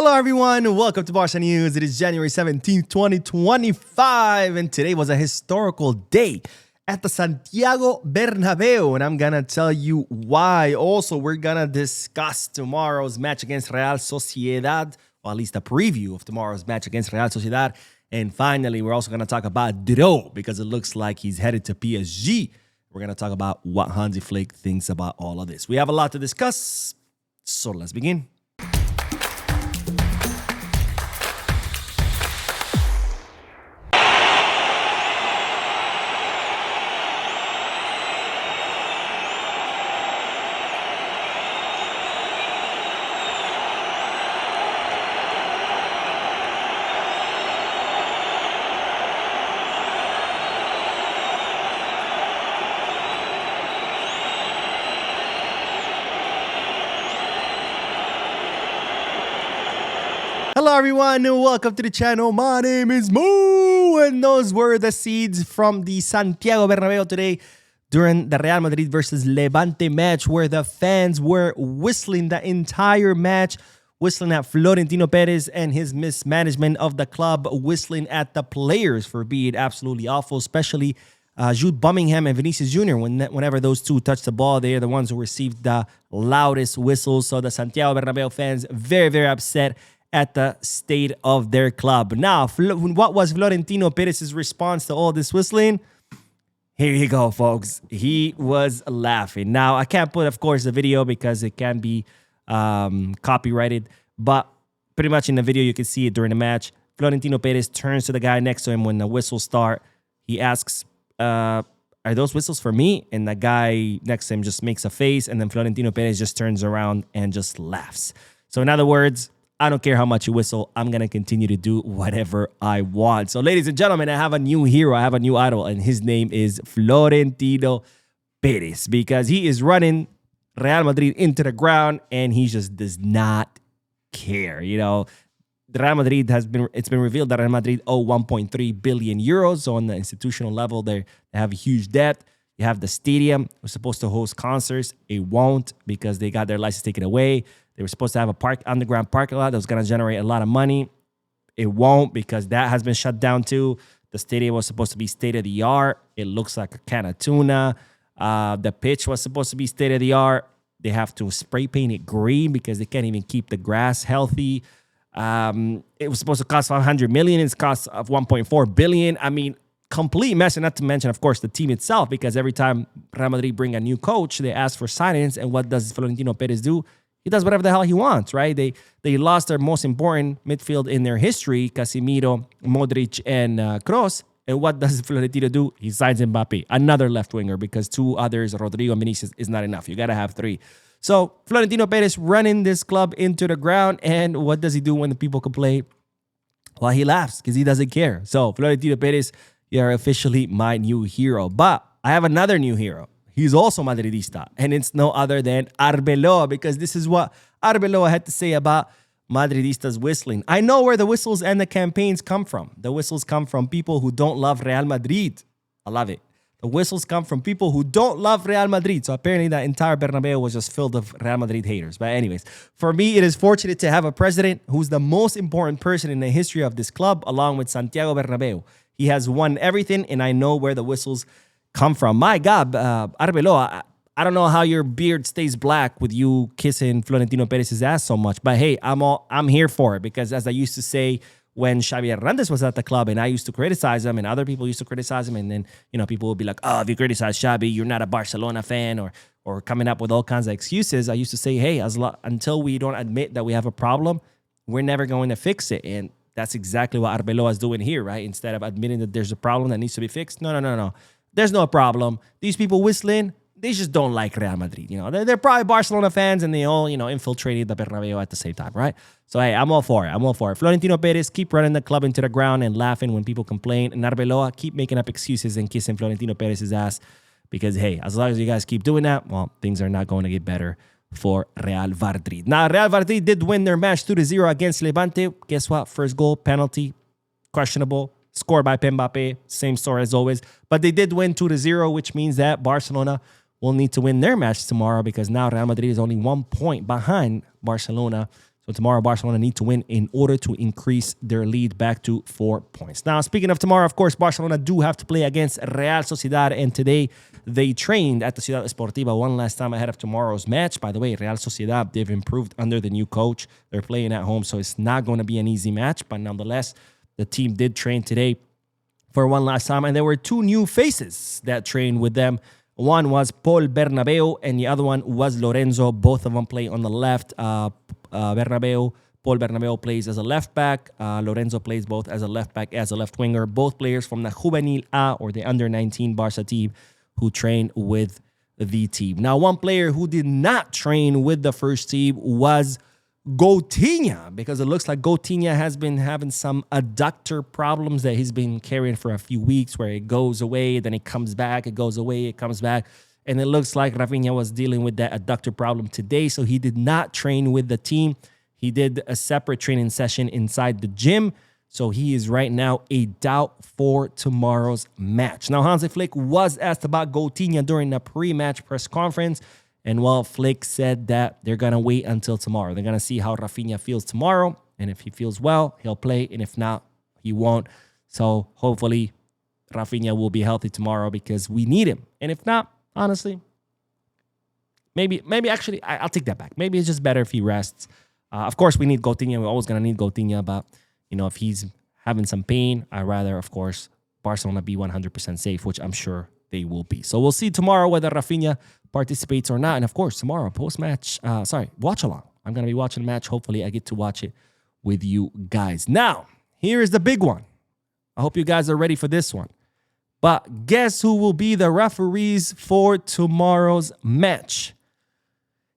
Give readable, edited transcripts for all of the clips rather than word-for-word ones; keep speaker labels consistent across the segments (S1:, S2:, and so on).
S1: Hello everyone, welcome to Barca News. It is January 17th, 2025, and today was a historical day at the Santiago Bernabeu, and I'm gonna tell you why. Also, we're gonna discuss tomorrow's match against Real Sociedad, or at least a preview of tomorrow's match against Real Sociedad. And finally, we're also gonna talk about Dro, because it looks like he's headed to PSG. We're gonna talk about what Hansi Flick thinks about all of this. We have a lot to discuss, so let's begin. Hello everyone, and welcome to the channel. My name is Moo, and those were the seeds from the Santiago Bernabeu today during the Real Madrid versus Levante match, where the fans were whistling the entire match, whistling at Florentino Perez and his mismanagement of the club, whistling at the players for being absolutely awful, especially Jude Bellingham and Vinicius Jr. Whenever those two touched the ball, they are the ones who received the loudest whistles. So the Santiago Bernabeu fans very, very upset at the state of their club. Now, what was Florentino Perez's response to all this whistling? Here you go, folks. He was laughing. Now, I can't put, of course, the video because it can be copyrighted, but pretty much in the video, you can see it during the match. Florentino Perez turns to the guy next to him when the whistles start. He asks, are those whistles for me? And the guy next to him just makes a face, and then Florentino Perez just turns around and just laughs. So in other words, I don't care how much you whistle. I'm going to continue to do whatever I want. So ladies and gentlemen, I have a new hero. I have a new idol, and his name is Florentino Perez, because he is running Real Madrid into the ground, and he just does not care. You know, the Real Madrid it's been revealed that Real Madrid owe 1.3 billion euros. So on the institutional level, they have a huge debt. You have the stadium. We're supposed to host concerts. It won't, because they got their license taken away. They were supposed to have a underground parking lot that was going to generate a lot of money. It won't, because that has been shut down too. The stadium was supposed to be state-of-the-art. It looks like a can of tuna. The pitch was supposed to be state-of-the-art. They have to spray paint it green because they can't even keep the grass healthy. It was supposed to cost 500 million. It's cost of 1.4 billion. I mean, complete mess, and not to mention, of course, the team itself, because every time Real Madrid bring a new coach, they ask for signings, and what does Florentino Perez do? He does whatever the hell he wants, right? They lost their most important midfield in their history, Casemiro, Modric, and Kroos. And what does Florentino do? He signs Mbappe, another left winger, because two others, Rodrigo and Vinicius, is not enough. You got to have three. So Florentino Perez running this club into the ground, and what does he do when the people complain? Well, he laughs because he doesn't care. So Florentino Perez, you're officially my new hero. But I have another new hero. He's also Madridista, and it's no other than Arbeloa, because this is what Arbeloa had to say about Madridistas whistling. I know where the whistles and the campaigns come from. The whistles come from people who don't love Real Madrid. I love it. The whistles come from people who don't love Real Madrid. So apparently that entire Bernabeu was just filled with Real Madrid haters. But anyways, for me, it is fortunate to have a president who's the most important person in the history of this club, along with Santiago Bernabeu. He has won everything, and I know where the whistles come from. My God, Arbeloa, I don't know how your beard stays black with you kissing Florentino Perez's ass so much, but hey, I'm here for it, because as I used to say when Xavi Hernandez was at the club, and I used to criticize him, and other people used to criticize him, and then people would be like, oh, if you criticize Xavi, you're not a Barcelona fan, or coming up with all kinds of excuses. I used to say, hey, until we don't admit that we have a problem, we're never going to fix it. And that's exactly what Arbeloa is doing here, right? Instead of admitting that there's a problem that needs to be fixed, no. There's no problem. These people whistling, they just don't like Real Madrid. They're probably Barcelona fans, and they all, infiltrated the Bernabeu at the same time, right? So, hey, I'm all for it. Florentino Perez, keep running the club into the ground and laughing when people complain. And Arbeloa, keep making up excuses and kissing Florentino Perez's ass, because, hey, as long as you guys keep doing that, well, things are not going to get better for Real Madrid. Now, Real Madrid did win their match 2-0 against Levante. Guess what? First goal, penalty, questionable. Scored by Mbappe, same story as always. But they did win 2-0, which means that Barcelona will need to win their match tomorrow, because now Real Madrid is only 1 point behind Barcelona. So So tomorrow, Barcelona need to win in order to increase their lead back to 4 points. Now, speaking of tomorrow, of course, Barcelona do have to play against Real Sociedad. And today, they trained at the Ciudad Esportiva one last time ahead of tomorrow's match. By the way, Real Sociedad, they've improved under the new coach. They're playing at home, so it's not going to be an easy match. But nonetheless, the team did train today for one last time. And there were two new faces that trained with them. One was Paul Bernabeu, and the other one was Lorenzo. Both of them play on the left. Paul Bernabeu plays as a left back. Lorenzo plays both as a left back, as a left winger. Both players from the Juvenil A, or the under-19 Barca team, who train with the team. Now, one player who did not train with the first team was Coutinho, because it looks like Coutinho has been having some adductor problems that he's been carrying for a few weeks, where it goes away, then it comes back, it goes away, it comes back. And it looks like Rafinha was dealing with that adductor problem today, so he did not train with the team. He did a separate training session inside the gym, so he is right now a doubt for tomorrow's match. Now, Hansi Flick was asked about Coutinho during the pre-match press conference, and well, Flick said that they're going to wait until tomorrow. They're going to see how Rafinha feels tomorrow. And if he feels well, he'll play. And if not, he won't. So hopefully Rafinha will be healthy tomorrow, because we need him. And if not, honestly, maybe actually, I'll take that back. Maybe it's just better if he rests. Of course, we need Coutinho. We're always going to need Coutinho. But, if he's having some pain, I'd rather, of course, Barcelona be 100% safe, which I'm sure they will be. So we'll see tomorrow whether Rafinha participates or not. And of course, tomorrow, post-match, watch along. I'm going to be watching the match. Hopefully, I get to watch it with you guys. Now, here is the big one. I hope you guys are ready for this one. But guess who will be the referees for tomorrow's match?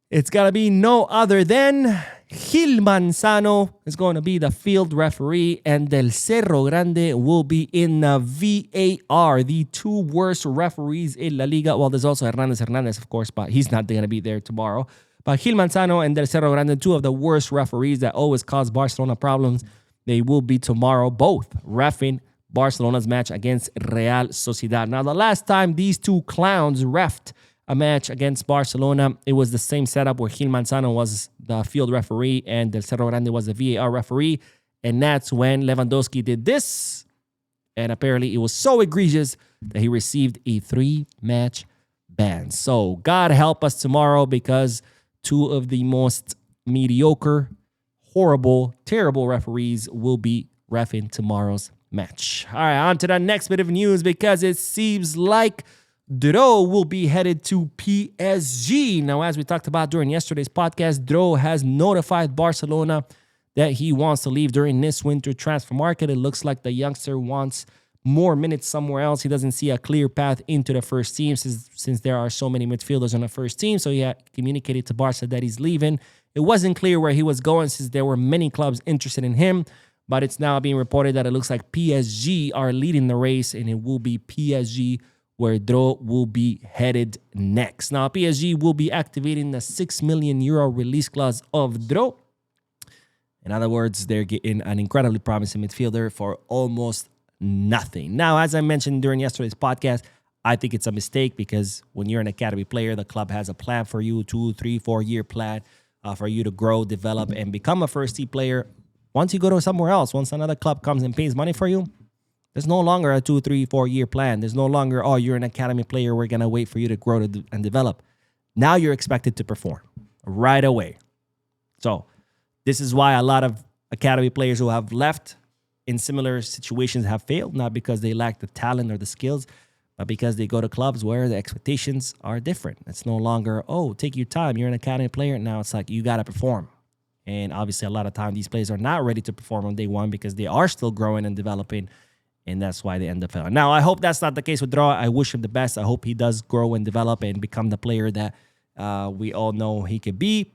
S1: It's got to be no other than Gil Manzano is going to be the field referee, and Del Cerro Grande will be in the VAR, the two worst referees in La Liga. Well, there's also Hernandez, of course, but he's not going to be there tomorrow. But Gil Manzano and Del Cerro Grande, two of the worst referees that always cause Barcelona problems, they will be tomorrow, both reffing Barcelona's match against Real Sociedad. Now, the last time these two clowns reffed a match against Barcelona, it was the same setup where Gil Manzano was the field referee and Del Cerro Grande was the VAR referee. And that's when Lewandowski did this. And apparently it was so egregious that he received a 3-match ban. So God help us tomorrow, because two of the most mediocre, horrible, terrible referees will be reffing tomorrow's match. All right, on to the next bit of news, because it seems like Dro will be headed to PSG. Now, as we talked about during yesterday's podcast, Dro has notified Barcelona that he wants to leave during this winter transfer market. It looks like the youngster wants more minutes somewhere else. He doesn't see a clear path into the first team since there are so many midfielders on the first team. So he had communicated to Barca that he's leaving. It wasn't clear where he was going, since there were many clubs interested in him. But it's now being reported that it looks like PSG are leading the race, and it will be PSG where Dro will be headed next. Now, PSG will be activating the €6 million release clause of Dro. In other words, they're getting an incredibly promising midfielder for almost nothing. Now, as I mentioned during yesterday's podcast, I think it's a mistake, because when you're an academy player, the club has a plan for you, 2, 3, 4-year plan for you to grow, develop, and become a first-team player. Once you go to somewhere else, once another club comes and pays money for you, there's no longer a 2, 3, 4-year plan. There's no longer, oh, you're an academy player, we're going to wait for you to grow and develop. Now you're expected to perform right away. So this is why a lot of academy players who have left in similar situations have failed, not because they lack the talent or the skills, but because they go to clubs where the expectations are different. It's no longer, oh, take your time, you're an academy player. Now it's like, you got to perform. And obviously a lot of time these players are not ready to perform on day one, because they are still growing and developing. And that's why they end up failing. Now, I hope that's not the case with Dro. I wish him the best. I hope he does grow and develop and become the player that we all know he could be.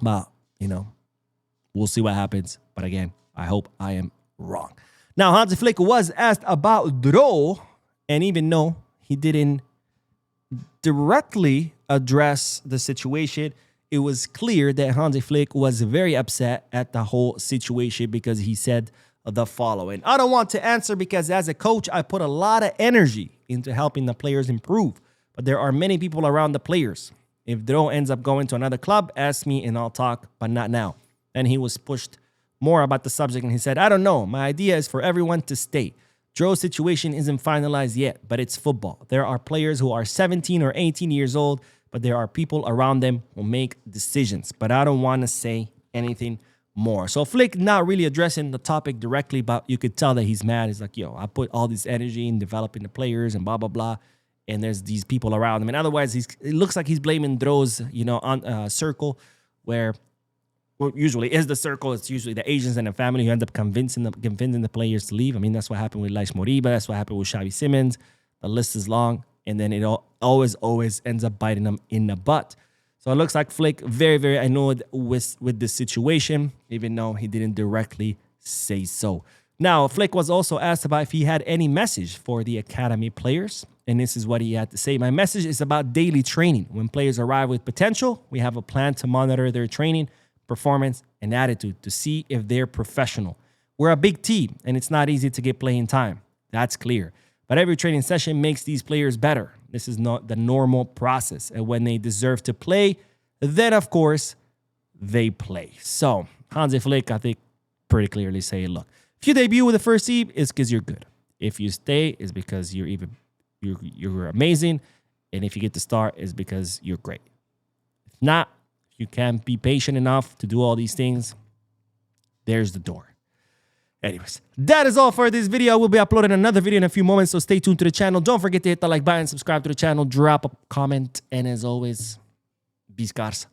S1: But, we'll see what happens. But again, I hope I am wrong. Now, Hansi Flick was asked about Dro, and even though he didn't directly address the situation, it was clear that Hansi Flick was very upset at the whole situation, because he said the following: I don't want to answer, because as a coach, I put a lot of energy into helping the players improve. But there are many people around the players. If Dro ends up going to another club, ask me and I'll talk, but not now. And he was pushed more about the subject and he said, I don't know. My idea is for everyone to stay. Dro's situation isn't finalized yet, but it's football. There are players who are 17 or 18 years old, but there are people around them who make decisions. But I don't want to say anything more. So Flick not really addressing the topic directly, but you could tell that he's mad. He's like, yo, I put all this energy in developing the players and blah, blah, blah. And there's these people around him. And otherwise, it looks like he's blaming Dro's, circle where usually is the circle. It's usually the agents and the family who end up convincing the players to leave. I mean, that's what happened with Lais Moriba. That's what happened with Xavi Simons. The list is long. And then it always ends up biting them in the butt. So it looks like Flick very, very annoyed with this situation, even though he didn't directly say so. Now, Flick was also asked about if he had any message for the academy players. And this is what he had to say. My message is about daily training. When players arrive with potential, we have a plan to monitor their training, performance, and attitude to see if they're professional. We're a big team, and it's not easy to get playing time. That's clear. But every training session makes these players better. This is not the normal process. And when they deserve to play, then, of course, they play. So, Hansi Flick, I think, pretty clearly say, look, if you debut with the first team, it's because you're good. If you stay, it's because you're amazing. And if you get to start, it's because you're great. If not, if you can't be patient enough to do all these things, there's the door. Anyways, that is all for this video. We'll be uploading another video in a few moments, so stay tuned to the channel. Don't forget to hit the like button, subscribe to the channel, drop a comment, and as always, be scarce.